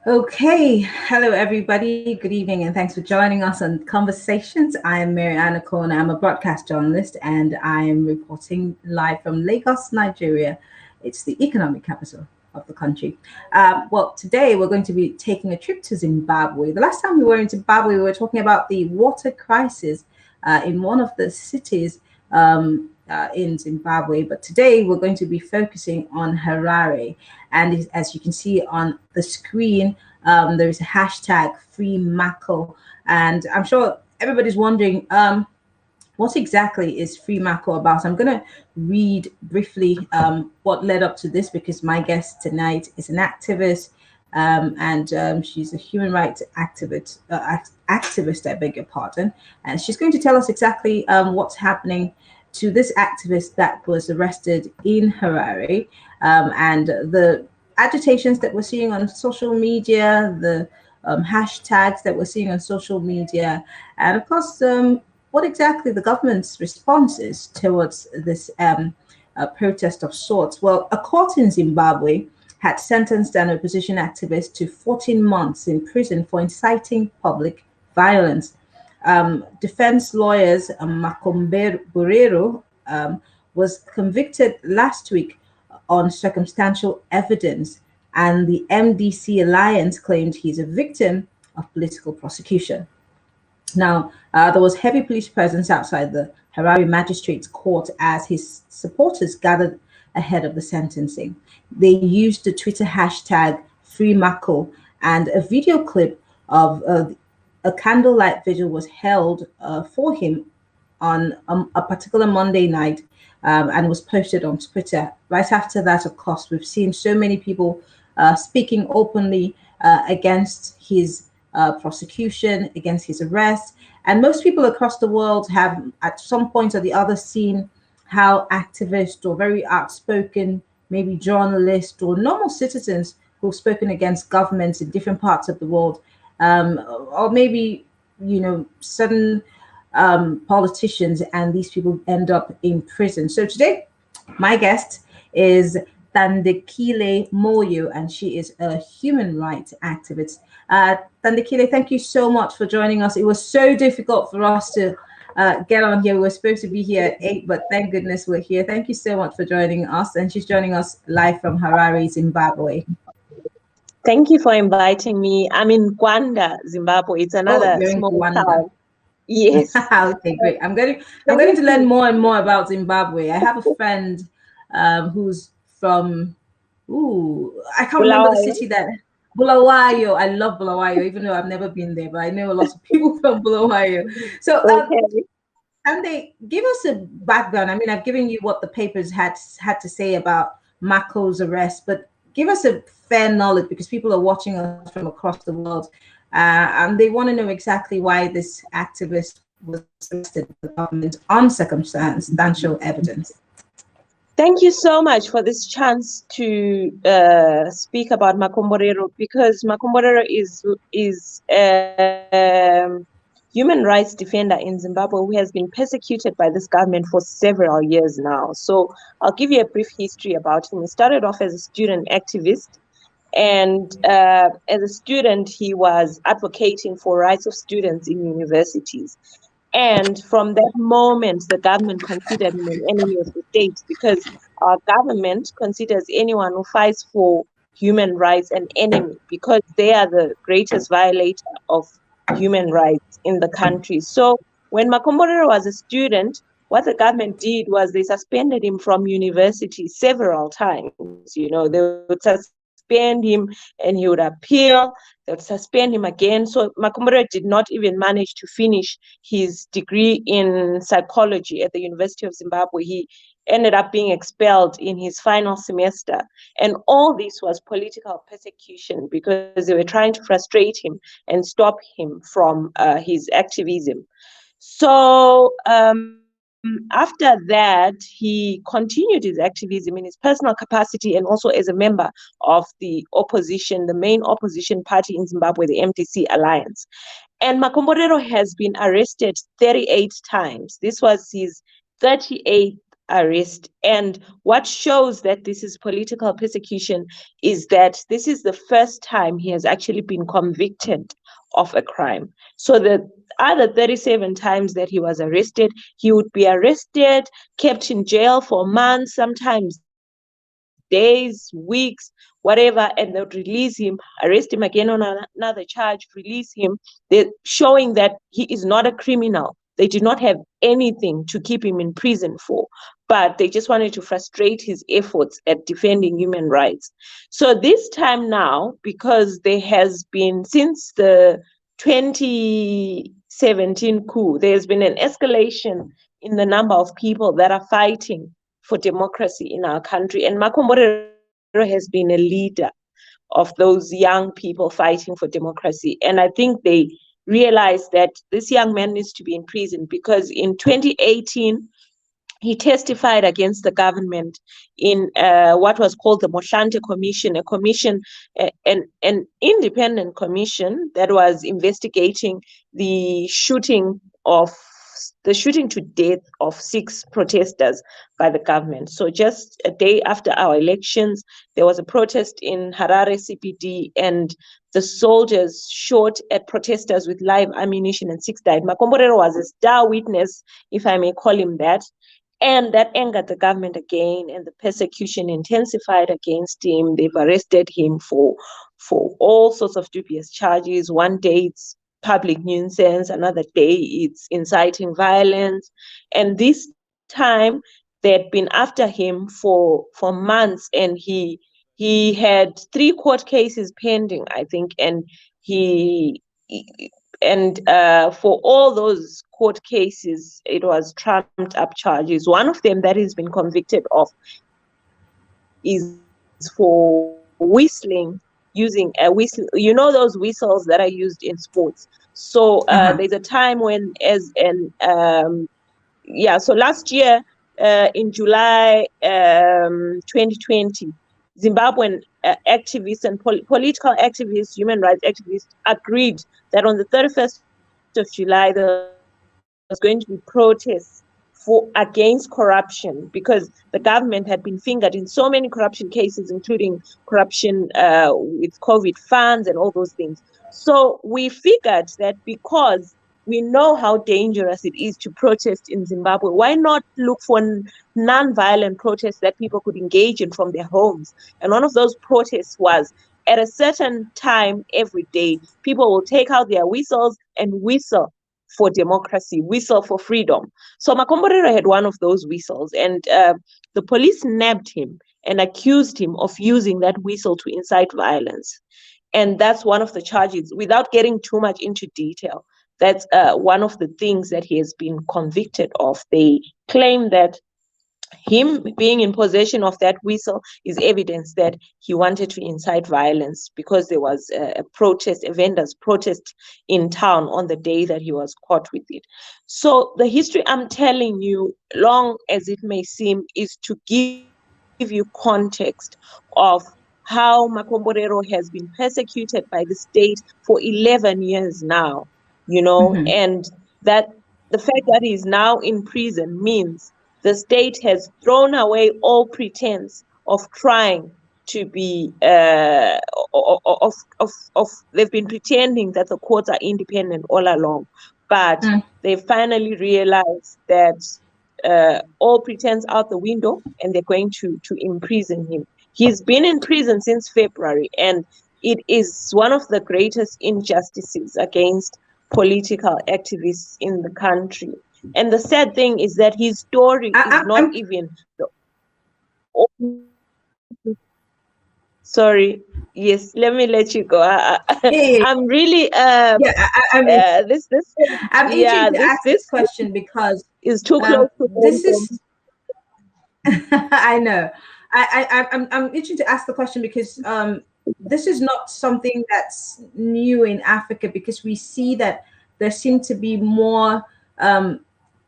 Okay, hello everybody. Good evening, and thanks for joining us on Conversations. I am Mariana Kona. I'm a broadcast journalist, and I am reporting live from Lagos, Nigeria. It's the economic capital of the country. Well, today we're going to be taking a trip to Zimbabwe. The last time we were in Zimbabwe, we were talking about the water crisis in one of the cities in Zimbabwe. But today we're going to be focusing on Harare. And as you can see on the screen, there is a hashtag free Mako. And I'm sure everybody's wondering, what exactly is Free Mako about? I'm going to read briefly what led up to this because my guest tonight is an activist, and she's a human rights activist, I beg your pardon. And she's going to tell us exactly what's happening to this activist that was arrested in Harare, and the agitations that we're seeing on social media, the hashtags that we're seeing on social media, and of course, what exactly the government's response is towards this protest of sorts. Well, a court in Zimbabwe had sentenced an opposition activist to 14 months in prison for inciting public violence. Defense lawyers Makombe Burero was convicted last week on circumstantial evidence, and the MDC Alliance claimed he's a victim of political prosecution. Now, there was heavy police presence outside the Harare Magistrates Court as his supporters gathered ahead of the sentencing. They used the Twitter hashtag FreeMako, and a video clip of a candlelight vigil was held for him on a particular Monday night, and was posted on Twitter. Right after that, of course, we've seen so many people speaking openly against his prosecution, against his arrest. And most people across the world have, at some point or the other, seen how activists or very outspoken, maybe journalists or normal citizens who've spoken against governments in different parts of the world, or maybe, certain politicians, and these people end up in prison. So today, my guest is Thandekile Moyo, and she is a human rights activist. Thandekile, thank you so much for joining us. It was so difficult for us to get on here. We were supposed to be here at 8, but thank goodness we're here. Thank you so much for joining us. And she's joining us live from Harare, Zimbabwe. Thank you for inviting me. I'm in Gwanda, Zimbabwe. It's another small town. Yes. Okay, great. I'm going to learn more and more about Zimbabwe. I have a friend who's from, I can't remember the city that, Bulawayo. I love Bulawayo, even though I've never been there, but I know a lot of people from Bulawayo. So, and they give us a background. I mean, I've given you what the papers had to say about Mako's arrest, but give us a fair knowledge because people are watching us from across the world. And they want to know exactly why this activist was arrested by the government on circumstantial evidence. Thank you so much for this chance to speak about Makomborero, because Makomborero is a human rights defender in Zimbabwe who has been persecuted by this government for several years now. So I'll give you a brief history about him. He started off as a student activist. And as a student, he was advocating for rights of students in universities. And from that moment, the government considered him an enemy of the state, because our government considers anyone who fights for human rights an enemy, because they are the greatest violator of human rights in the country. So when Makomborero was a student, what the government did was they suspended him from university several times. They would suspend him and he would appeal. They would suspend him again. So Makomborero did not even manage to finish his degree in psychology at the University of Zimbabwe. He ended up being expelled in his final semester. And all this was political persecution because they were trying to frustrate him and stop him from his activism. So after that, he continued his activism in his personal capacity and also as a member of the opposition, the main opposition party in Zimbabwe, the MDC Alliance. And Makomborero has been arrested 38 times. This was his 38th arrest. And what shows that this is political persecution is that this is the first time he has actually been convicted of a crime. So the other 37 times that he was arrested, he would be arrested, kept in jail for months, sometimes days, weeks, whatever, and they would release him, arrest him again on another charge, release him. They're showing that he is not a criminal. They did not have anything to keep him in prison for, but they just wanted to frustrate his efforts at defending human rights. So this time now, because there has been, since the 2017 coup, there's been an escalation in the number of people that are fighting for democracy in our country. And Makomborero has been a leader of those young people fighting for democracy. And I think they realized that this young man needs to be in prison because in 2018, he testified against the government in what was called the Mohlante Commission, a commission, an independent commission that was investigating the shooting to death of 6 protesters by the government. So just a day after our elections, there was a protest in Harare CPD, and the soldiers shot at protesters with live ammunition and 6 died. Makomborero was a star witness, if I may call him that. And that angered the government again, and the persecution intensified against him. They've arrested him for all sorts of dubious charges. One day it's public nuisance, another day it's inciting violence. And this time they had been after him for months, and he had 3 court cases pending, I think, and for all those court cases, it was trumped up charges. One of them that he's been convicted of is for whistling, using a whistle. You know those whistles that are used in sports. So there's a time when, so last year in July 2020, Zimbabwean activists and political activists, human rights activists, agreed that on the 31st of July, there was going to be protests against corruption, because the government had been fingered in so many corruption cases, including corruption with COVID funds and all those things. So we figured that because we know how dangerous it is to protest in Zimbabwe, why not look for non-violent protests that people could engage in from their homes? And one of those protests was, at a certain time every day, people will take out their whistles and whistle for democracy, whistle for freedom. So Makomborero had one of those whistles, and the police nabbed him and accused him of using that whistle to incite violence. And that's one of the charges. Without getting too much into detail, that's one of the things that he has been convicted of. They claim that him being in possession of that whistle is evidence that he wanted to incite violence, because there was a protest, a vendor's protest in town on the day that he was caught with it. So the history I'm telling you, long as it may seem, is to give you context of how Makomborero has been persecuted by the state for 11 years now, and that the fact that he is now in prison means the state has thrown away all pretense of trying to be they've been pretending that the courts are independent all along, but they finally realized that all pretense out the window, and they're going to imprison him. He's been in prison since February, and it is one of the greatest injustices against political activists in the country. And the sad thing is that his story is not even sorry. Yes, let me let you go. I'm really I'm itching to ask this question because is too close to this is I know. I'm itching to ask the question because this is not something that's new in Africa, because we see that there seem to be more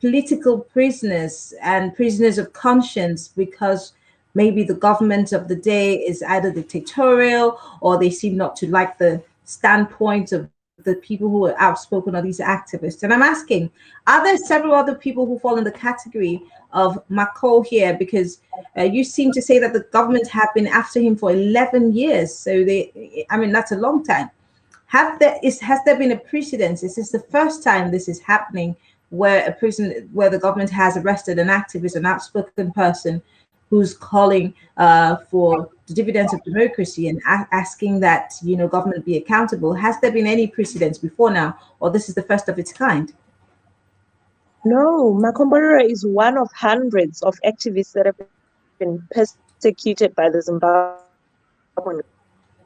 political prisoners and prisoners of conscience, because maybe the government of the day is either dictatorial, or they seem not to like the standpoint of the people who are outspoken are these activists. And I'm asking, are there several other people who fall in the category of Mako here? Because you seem to say that the government have been after him for 11 years. So I mean, that's a long time. Has there been a precedence? Is this the first time this is happening where where the government has arrested an activist, an outspoken person who's calling for the dividends of democracy and asking that government be accountable? Has there been any precedents before now, or this is the first of its kind? No, Makomborero is one of hundreds of activists that have been persecuted by the Zimbabwean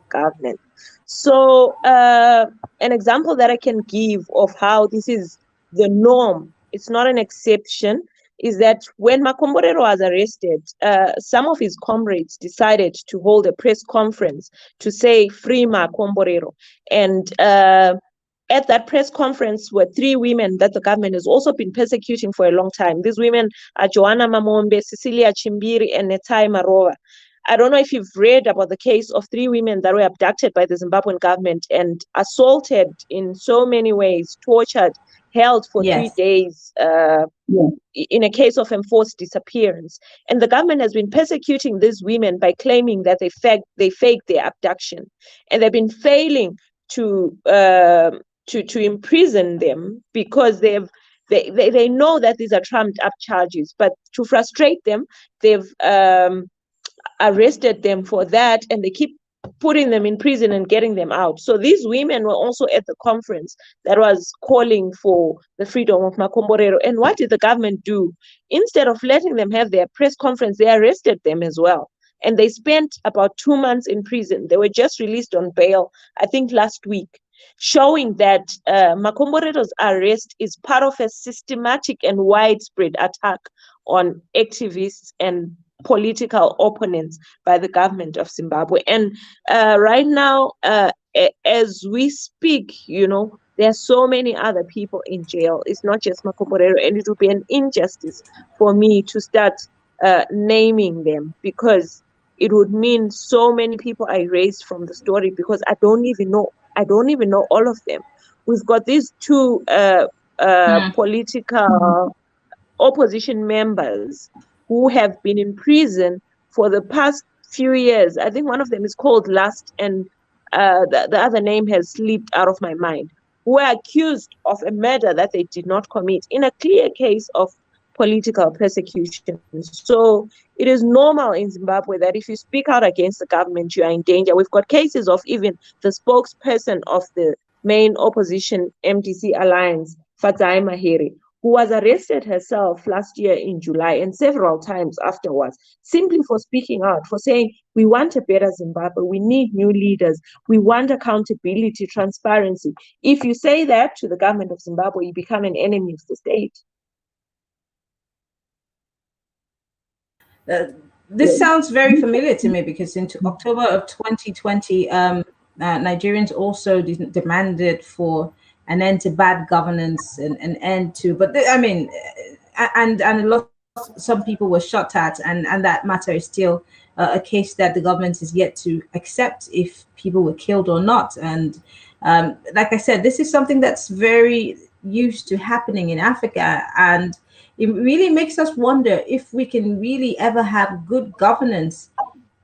government. So, an example that I can give of how this is the norm, it's not an exception, is that when Makomborero was arrested, some of his comrades decided to hold a press conference to say, "Free Makomborero." And at that press conference were three women that the government has also been persecuting for a long time. These women are Joanna Mamombe, Cecilia Chimbiri, and Netai Marova. I don't know if you've read about the case of three women that were abducted by the Zimbabwean government and assaulted in so many ways, tortured, held for 3 Yes. days in a case of enforced disappearance. And the government has been persecuting these women by claiming that they faked their abduction. And they've been failing to imprison them because they know that these are trumped up charges. But to frustrate them, they've arrested them for that, and they keep putting them in prison and getting them out. So these women were also at the conference that was calling for the freedom of Makomborero. And what did the government do? Instead of letting them have their press conference, they arrested them as well. And they spent about 2 months in prison. They were just released on bail, I think last week, showing that Makomborero's arrest is part of a systematic and widespread attack on activists and political opponents by the government of Zimbabwe. And right now, as we speak, there are so many other people in jail. It's not just Makomborero, and it would be an injustice for me to start naming them, because it would mean so many people are erased from the story, because I don't even know all of them. We've got these two political opposition members who have been in prison for the past few years. I think one of them is called Last, and the other name has slipped out of my mind, who are accused of a murder that they did not commit in a clear case of political persecution. So it is normal in Zimbabwe that if you speak out against the government, you are in danger. We've got cases of even the spokesperson of the main opposition MDC alliance, Fatai Mahiri, who was arrested herself last year in July and several times afterwards, simply for speaking out, for saying, we want a better Zimbabwe, we need new leaders, we want accountability, transparency. If you say that to the government of Zimbabwe, you become an enemy of the state. This sounds very familiar to me, because in October of 2020, Nigerians also demanded for an end to bad governance, and an end to, and a lot, some people were shot at, and that matter is still a case that the government is yet to accept if people were killed or not. And like I said, this is something that's very used to happening in Africa, and it really makes us wonder if we can really ever have good governance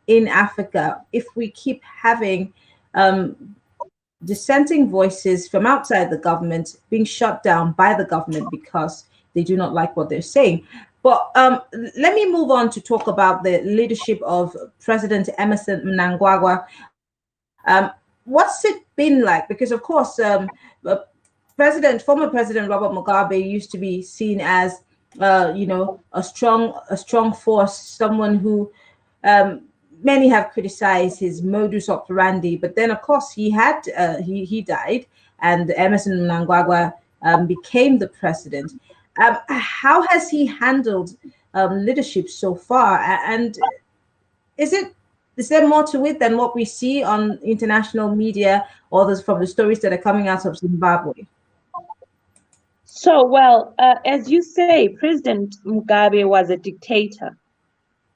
in Africa if we keep having dissenting voices from outside the government being shut down by the government because they do not like what they're saying. But let me move on to talk about the leadership of President Emerson Mnangagwa. What's it been like? Because of course, former President Robert Mugabe used to be seen as, a strong force, someone who many have criticized his modus operandi. But then, of course, he died, and Emerson Mnangagwa became the president. How has he handled leadership so far? And is there more to it than what we see on international media, or from the stories that are coming out of Zimbabwe? So, well, as you say, President Mugabe was a dictator,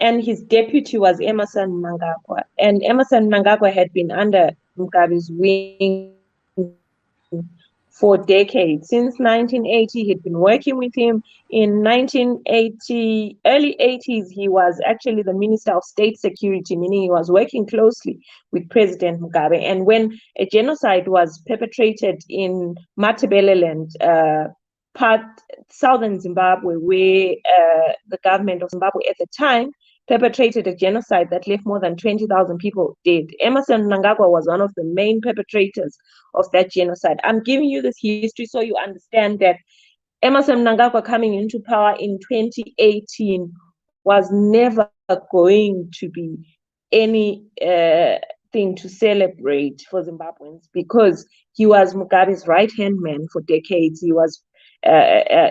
and his deputy was Emerson Mnangagwa. And Emerson Mnangagwa had been under Mugabe's wing for decades. Since 1980, he'd been working with him. In 1980, early 80s, he was actually the Minister of State Security, meaning he was working closely with President Mugabe. And when a genocide was perpetrated in Matabeleland, southern Zimbabwe, where the government of Zimbabwe at the time perpetrated a genocide that left more than 20,000 people dead. Emerson Mnangagwa was one of the main perpetrators of that genocide. I'm giving you this history so you understand that Emerson Mnangagwa coming into power in 2018 was never going to be any thing to celebrate for Zimbabweans, because he was Mugabe's right-hand man for decades. He was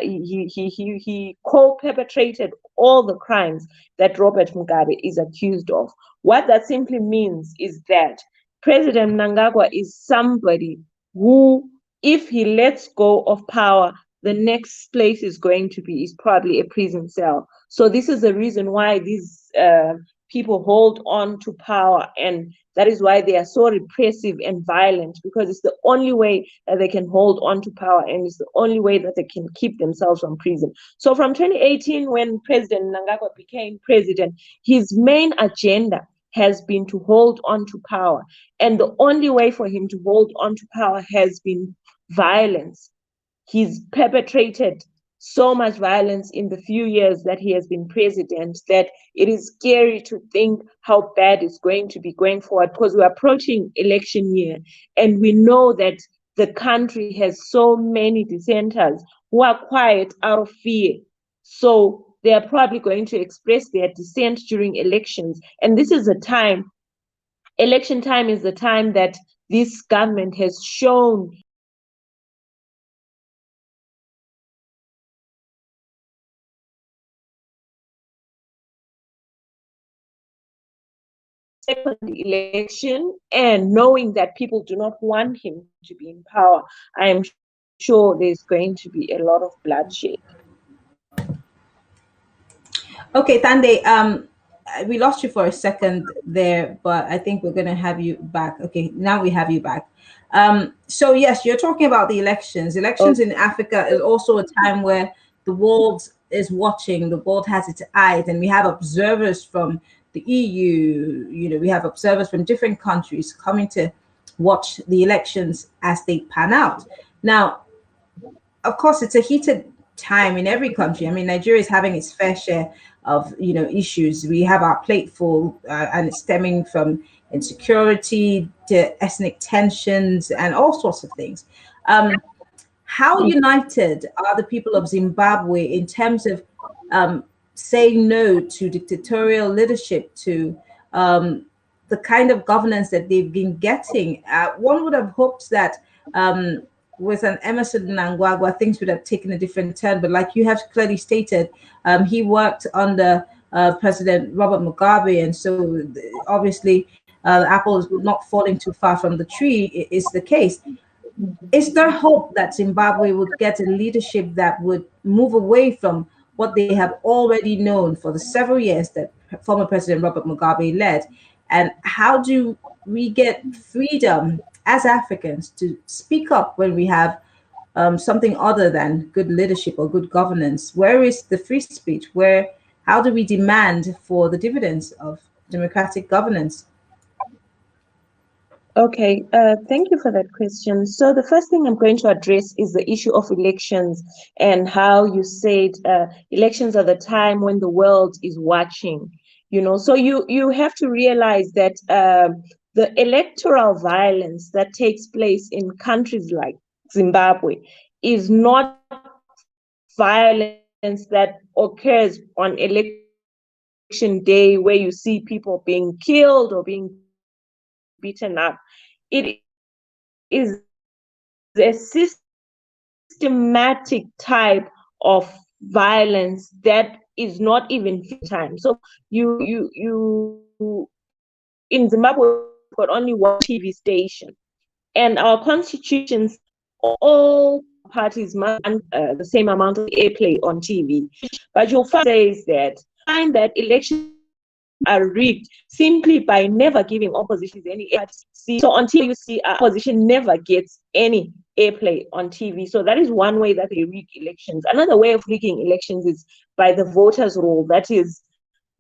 he co-perpetrated all the crimes that Robert Mugabe is accused of. What that simply means is that President Mnangagwa is somebody who, if he lets go of power, the next place is going to be is probably a prison cell. So this is the reason why these people hold on to power, and that is why they are so repressive and violent, because it's the only way that they can hold on to power, and it's the only way that they can keep themselves from prison. So from 2018, when President Mnangagwa became president, his main agenda has been to hold on to power. And the only way for him to hold on to power has been violence. He's perpetrated so much violence in the few years that he has been president that it is scary to think how bad it's going to be going forward, because we're approaching election year and we know that the country has so many dissenters who are quiet out of fear. So they are probably going to express their dissent during elections. And this is the time, election time is the time that this government has shown second election, and knowing that people do not want him to be in power, I am sure there's going to be a lot of bloodshed. Okay, Tande, we lost you for a second there, but I think we're going to have you back. Okay, now we have you back. So yes, you're talking about the elections. Elections in Africa is also a time where the world is watching, the world has its eyes, and we have observers from the EU, we have observers from different countries coming to watch the elections as they pan out. Now, of course, it's a heated time in every country. I mean, Nigeria is having its fair share of issues. We have our plate full, and it's stemming from insecurity to ethnic tensions and all sorts of things. How united are the people of Zimbabwe in terms of saying no to dictatorial leadership, to the kind of governance that they've been getting? One would have hoped that with an Emerson Mnangagwa, things would have taken a different turn. But like you have clearly stated, he worked under President Robert Mugabe, and so obviously the apple is not falling too far from the tree is the case. Is there hope that Zimbabwe would get a leadership that would move away from what they have already known for the several years that former President Robert Mugabe led? And how do we get freedom as Africans to speak up when we have something other than good leadership or good governance? Where is the free speech? How do we demand for the dividends of democratic governance? Okay, thank you for that question. So the first thing I'm going to address is the issue of elections, and how you said elections are the time when the world is watching. So you have to realize that the electoral violence that takes place in countries like Zimbabwe is not violence that occurs on election day, where you see people being killed or being beaten up. It is a systematic type of violence that is not even time. So you in Zimbabwe, we've got only one TV station, and our constitutions, all parties must the same amount of airplay on TV. But you'll find that elections are rigged simply by never giving opposition any airplay. So on TV, you see opposition never gets any airplay on TV. So that is one way that they rig elections. Another way of rigging elections is by the voters' roll. That is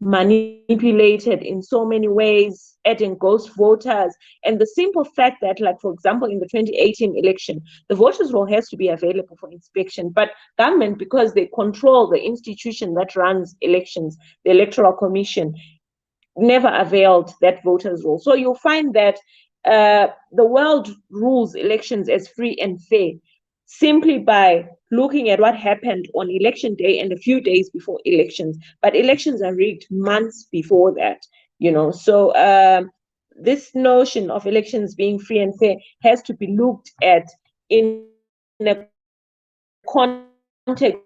manipulated in so many ways, adding ghost voters. And the simple fact that, like, for example, in the 2018 election, the voters' roll has to be available for inspection. But government, because they control the institution that runs elections, the Electoral Commission, never availed that voters' roll. So you'll find that the world rules elections as free and fair simply by looking at what happened on election day and a few days before elections. But elections are rigged months before that, So this notion of elections being free and fair has to be looked at in a context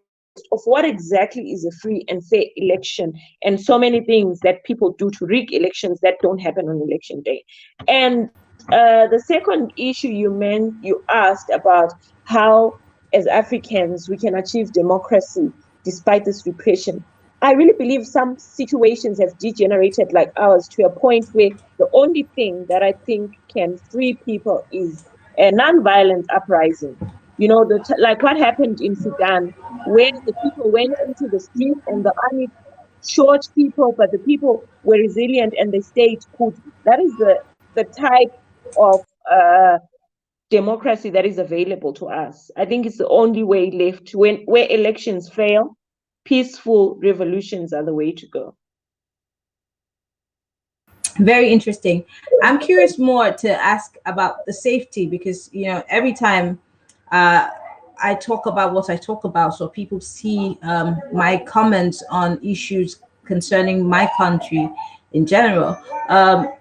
of what exactly is a free and fair election, and so many things that people do to rig elections that don't happen on election day. And the second issue you asked about how, as Africans, we can achieve democracy despite this repression. I really believe some situations have degenerated like ours to a point where the only thing that I think can free people is a non-violent uprising. Like what happened in Sudan, where the people went into the streets and the army shot people, but the people were resilient and they stayed put. That is the type of democracy that is available to us. I think it's the only way left. Where elections fail, peaceful revolutions are the way to go. Very interesting. I'm curious more to ask about the safety, because every time uh, I talk about what I talk about, so people see my comments on issues concerning my country in general.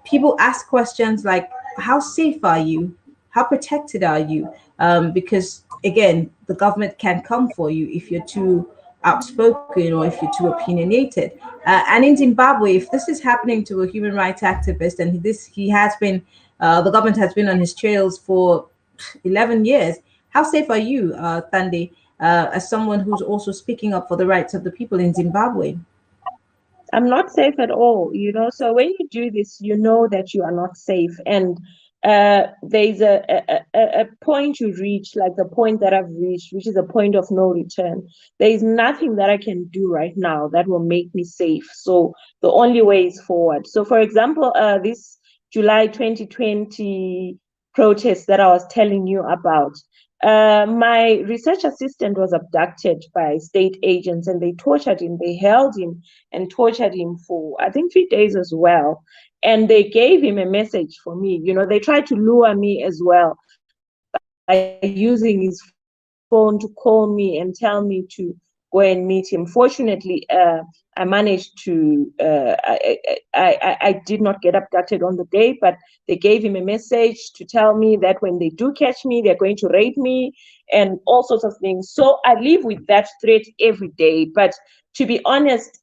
People ask questions like, "How safe are you? How protected are you?" Because again, the government can come for you if you're too outspoken or if you're too opinionated. And in Zimbabwe, if this is happening to a human rights activist, and he has been, the government has been on his trails for 11 years. How safe are you, Thandi, as someone who's also speaking up for the rights of the people in Zimbabwe? I'm not safe at all, So when you do this, you know that you are not safe. And there's a point you reach, like the point that I've reached, which is a point of no return. There is nothing that I can do right now that will make me safe. So the only way is forward. So, for example, this July 2020 protest that I was telling you about, my research assistant was abducted by state agents and they tortured him. They held him and tortured him for, I think, 3 days as well. And they gave him a message for me. They tried to lure me as well by using his phone to call me and tell me to go and meet him. Fortunately, I managed to, I did not get abducted on the day, but they gave him a message to tell me that when they do catch me, they're going to rape me and all sorts of things. So I live with that threat every day. But to be honest,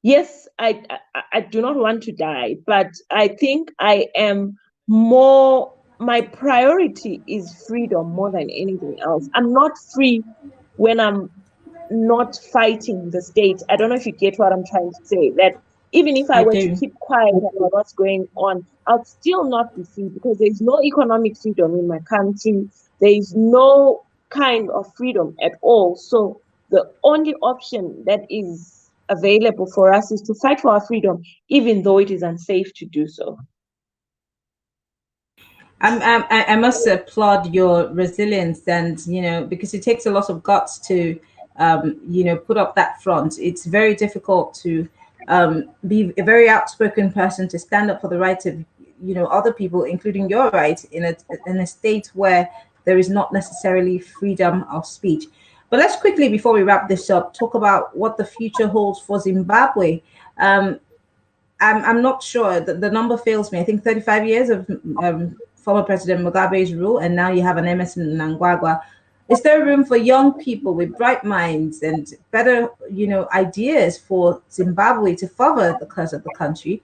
yes, I do not want to die, but I think I am more, my priority is freedom more than anything else. I'm not free when I'm not fighting the state. I don't know if you get what I'm trying to say, that even if I I were to do. keep quiet about what's going on, I'll still not be free because there's no economic freedom in my country. There is no kind of freedom at all. So the only option that is available for us is to fight for our freedom, even though it is unsafe to do so. I must applaud your resilience, and because it takes a lot of guts to put up that front. It's very difficult to be a very outspoken person, to stand up for the rights of other people, including your rights, in a state where there is not necessarily freedom of speech. But let's quickly, before we wrap this up, talk about what the future holds for Zimbabwe. um, I'm not sure. The number fails me. I think 35 years of former President Mugabe's rule, and now you have an Emerson Mnangagwa. Is there room for young people with bright minds and better, ideas for Zimbabwe to further the cause of the country?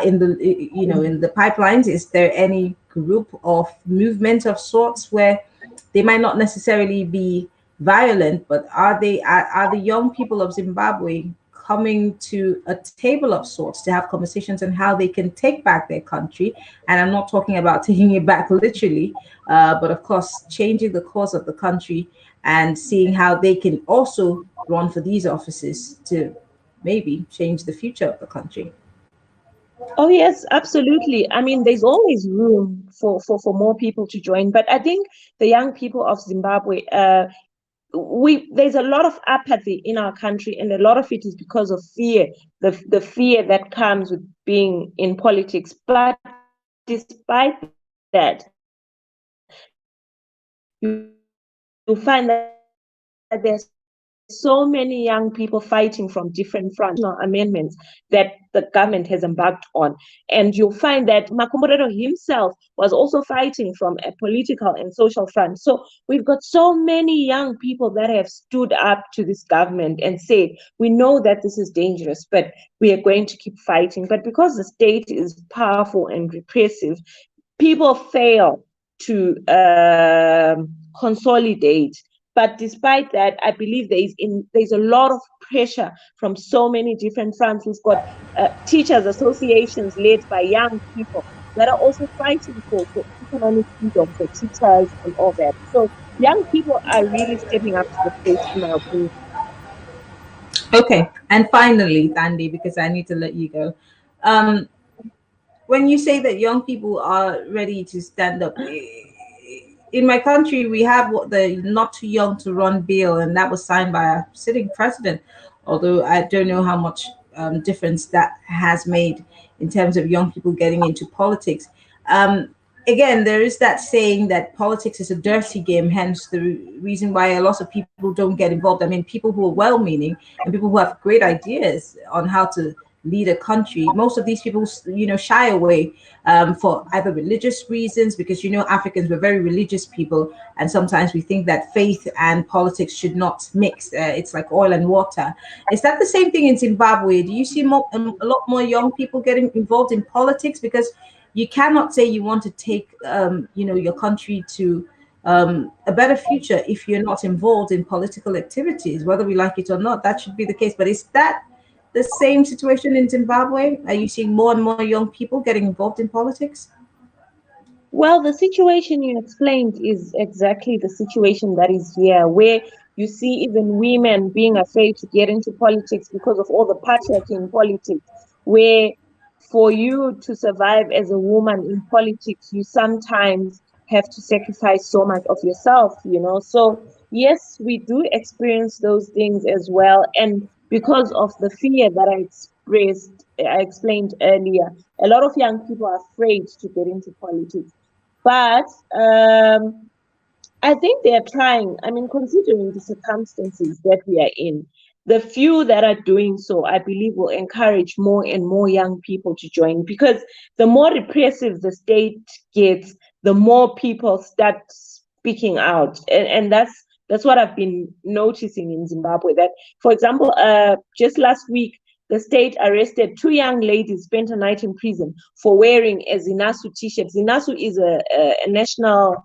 In the pipelines, is there any group of movement of sorts where they might not necessarily be violent, but are the young people of Zimbabwe coming to a table of sorts to have conversations on how they can take back their country. And I'm not talking about taking it back literally, but of course, changing the course of the country and seeing how they can also run for these offices to maybe change the future of the country. Oh yes, absolutely. I mean, there's always room for more people to join, but I think the young people of Zimbabwe, we there's a lot of apathy in our country, and a lot of it is because of fear, the fear that comes with being in politics. But despite that, you find that there's so many young people fighting from different fronts, amendments that the government has embarked on. And you'll find that Makomborero himself was also fighting from a political and social front. So we've got so many young people that have stood up to this government and said, we know that this is dangerous, but we are going to keep fighting. But because the state is powerful and repressive, people fail to consolidate. But despite that, I believe there's a lot of pressure from so many different fronts. We've got teachers associations led by young people that are also fighting for economic freedom for teachers and all that. So young people are really stepping up to the plate, in my opinion. Okay, and finally, Thandi, because I need to let you go. Um, when you say that young people are ready to stand up, in my country, we have what the not too young to run bill, and that was signed by a sitting president. Although I don't know how much difference that has made in terms of young people getting into politics. Um, Again, there is that saying that politics is a dirty game, hence the reason why a lot of people don't get involved. I mean, people who are well meaning and people who have great ideas on how to lead a country, most of these people, shy away for either religious reasons, because Africans were very religious people, and sometimes we think that faith and politics should not mix. It's like oil and water. Is that the same thing in Zimbabwe? Do you see a lot more young people getting involved in politics? Because you cannot say you want to take your country to a better future if you're not involved in political activities, whether we like it or not. That should be the case. But is that the same situation in Zimbabwe? Are you seeing more and more young people getting involved in politics? Well, the situation you explained is exactly the situation that is here, where you see even women being afraid to get into politics because of all the patriarchy in politics, where for you to survive as a woman in politics, you sometimes have to sacrifice so much of yourself. So, yes, we do experience those things as well. And because of the fear that I explained earlier, a lot of young people are afraid to get into politics. But I think they are trying. I mean, considering the circumstances that we are in, the few that are doing so, I believe, will encourage more and more young people to join, because the more repressive the state gets, the more people start speaking out. And that's what I've been noticing in Zimbabwe. That, for example, just last week, the state arrested two young ladies, spent a night in prison for wearing a Zinasu t-shirt. Zinasu is a national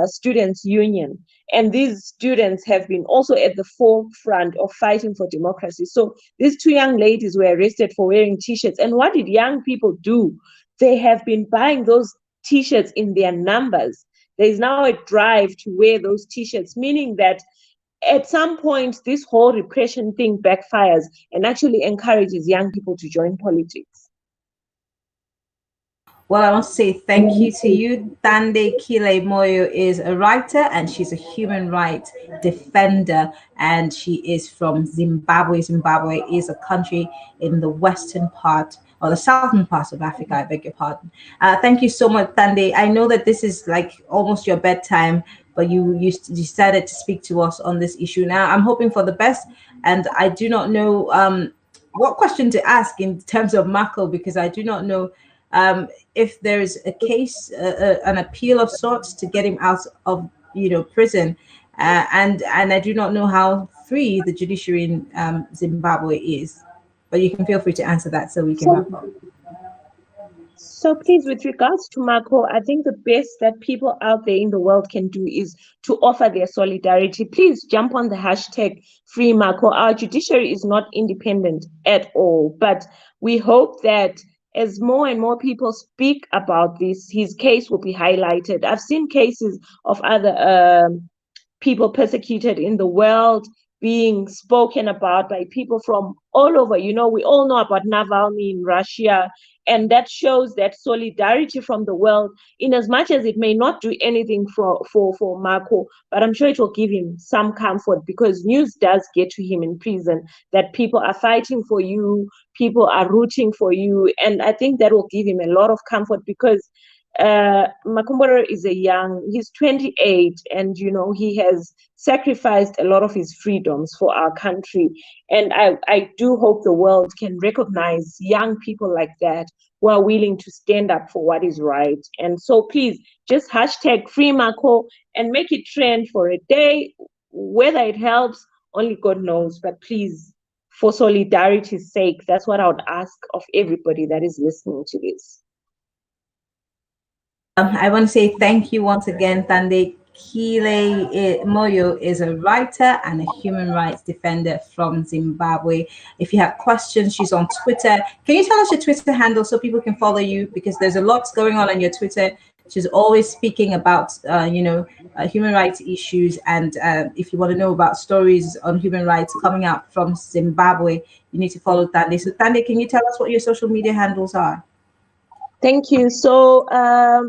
students union, and these students have been also at the forefront of fighting for democracy. So these two young ladies were arrested for wearing t-shirts. And what did young people do? They have been buying those t-shirts in their numbers. There's now a drive to wear those t-shirts, meaning that at some point this whole repression thing backfires and actually encourages young people to join politics. Well, I want to say thank you to you. Dande Kile Moyo is a writer and she's a human rights defender, and she is from Zimbabwe. Zimbabwe is a country in the western part or the southern part of Africa. I beg your pardon. Thank you so much, Dande. I know that this is like almost your bedtime, but you decided to speak to us on this issue. Now, I'm hoping for the best, and I do not know what question to ask in terms of Mako, because I do not know if there is a case, an appeal of sorts to get him out of prison, and I do not know how free the judiciary in Zimbabwe is. But you can feel free to answer that so we can So wrap up. So please, with regards to Marco, I think the best that people out there in the world can do is to offer their solidarity. Please jump on the hashtag Free Marco. Our judiciary is not independent at all, but we hope that as more and more people speak about this, his case will be highlighted. I've seen cases of other people persecuted in the world being spoken about by people from all over. You know, we all know about Navalny in Russia, and that shows that solidarity from the world, in as much as it may not do anything for Marco, but I'm sure it will give him some comfort, because news does get to him in prison that people are fighting for you, people are rooting for you, and I think that will give him a lot of comfort, because Makumbara is he's 28, and you know, he has sacrificed a lot of his freedoms for our country. And I do hope the world can recognize young people like that who are willing to stand up for what is right. And so please just hashtag Free Marco and make it trend for a day. Whether it helps, only God knows. But please, for solidarity's sake, that's what I would ask of everybody that is listening to this. I want to say thank you once again, Tande. Kile Moyo is a writer and a human rights defender from Zimbabwe. If you have questions, she's on Twitter. Can you tell us your Twitter handle so people can follow you? Because there's a lot going on your Twitter. She's always speaking about, human rights issues. And if you want to know about stories on human rights coming out from Zimbabwe, you need to follow Tande. So, Tande, can you tell us what your social media handles are? Thank you. So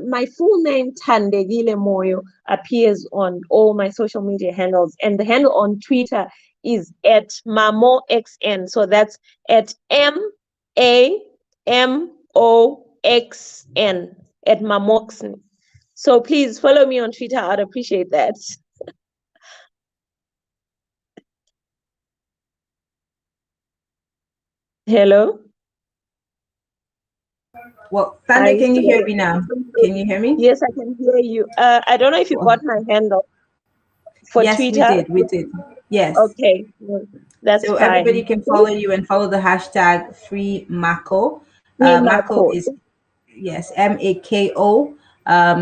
my full name, Thandegile Moyo, appears on all my social media handles. And the handle on Twitter is at MamoXN. So that's at MAMOXN, at MamoXN. So please follow me on Twitter. I'd appreciate that. Hello? Well, Tande, can you hear me now? Can you hear me? Yes, I can hear you. I don't know if you got my handle for yes, Twitter. We did. Yes. Okay, that's so fine. everybody can follow you and follow the hashtag Free Mako. Mako is yes, MAKO.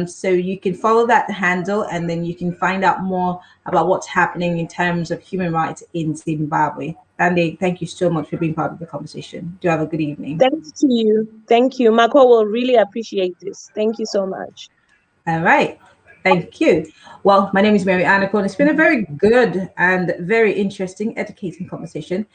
So you can follow that handle, and then you can find out more about what's happening in terms of human rights in Zimbabwe. Andy, thank you so much for being part of the conversation. Do have a good evening. Thanks to you. Thank you. Mako will really appreciate this. Thank you so much. All right. Thank you. Well, my name is Mary Anako, and it's been a very good and very interesting, educating conversation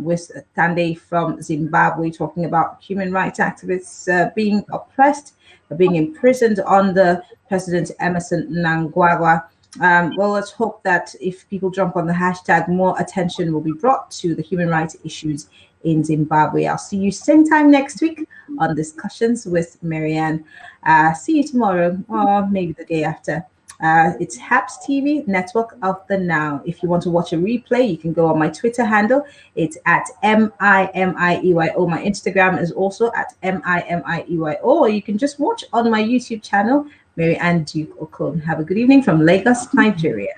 with Tande from Zimbabwe, talking about human rights activists being oppressed, being imprisoned under President Emerson Mnangagwa. Well, let's hope that if people jump on the hashtag, more attention will be brought to the human rights issues in Zimbabwe. I'll see you same time next week on Discussions with Marianne. See you tomorrow, or maybe the day after. It's HAPS TV, Network of the Now. If you want to watch a replay, you can go on my Twitter handle. It's at MIMIEYO. My Instagram is also at MIMIEYO. Or you can just watch on my YouTube channel, Mary Ann Duke Okon. Have a good evening from Lagos, Nigeria.